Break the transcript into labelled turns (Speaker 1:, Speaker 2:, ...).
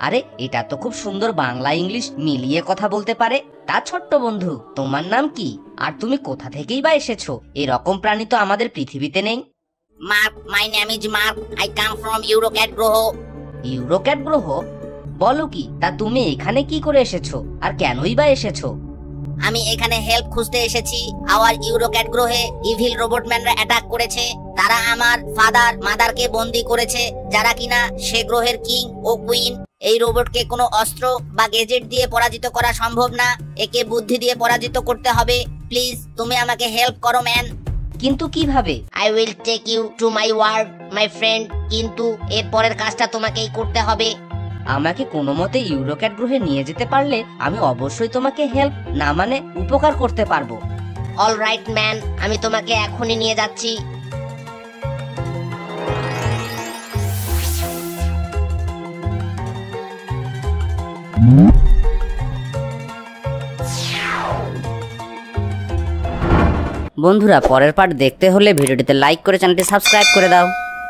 Speaker 1: আরে এটা তো খুব সুন্দর বাংলা ইংলিশ মিলিয়ে কথা বলতে পারে। তা ছোট্ট বন্ধু, তোমার নাম কি আর তুমি কোথা থেকেই বা এসেছো? এরকম প্রাণী তো আমাদের পৃথিবীতে নেই।
Speaker 2: Mark, my name is Mark, I come from Eurocat গ্রহ।
Speaker 1: ইউরোক্যাট গ্রহ? বলো কি, তা তুমি এখানে কি করে এসেছো আর কেনই বা এসেছো?
Speaker 2: আমি এখানে হেল্প খুঁজতে এসেছি। আওয়ার ইউরোক্যাট গ্রহে ইভিল রোবটম্যানরা অ্যাটাক করেছে। তারা আমার ফাদার মাদারকে বন্দি করেছে, যারা কিনা সে গ্রহের কিং ও কুইন। এই রোবটকে কোনো অস্ত্র বা গেজেট দিয়ে পরাজিত করা সম্ভব না, একে বুদ্ধি দিয়ে পরাজিত করতে হবে। প্লিজ তুমি আমাকে হেল্প করো ম্যান।
Speaker 1: কিন্তু কিভাবে?
Speaker 2: I will take you to my world my friend, কিন্তু এর পরের কাজটা তোমাকেই করতে হবে।
Speaker 1: আমাকে কোনো মতে ইউরোক্যাট গ্রহে নিয়ে যেতে পারলে আমি অবশ্যই তোমাকে হেল্প না মানে উপকার করতে পারবো।
Speaker 2: অলরাইট ম্যান, আমি তোমাকে এখনই নিয়ে যাচ্ছি।
Speaker 1: বন্ধুরা, পরের পার্ট দেখতে হলে ভিডিওটিতে লাইক করে চ্যানেলটি সাবস্ক্রাইব করে দাও।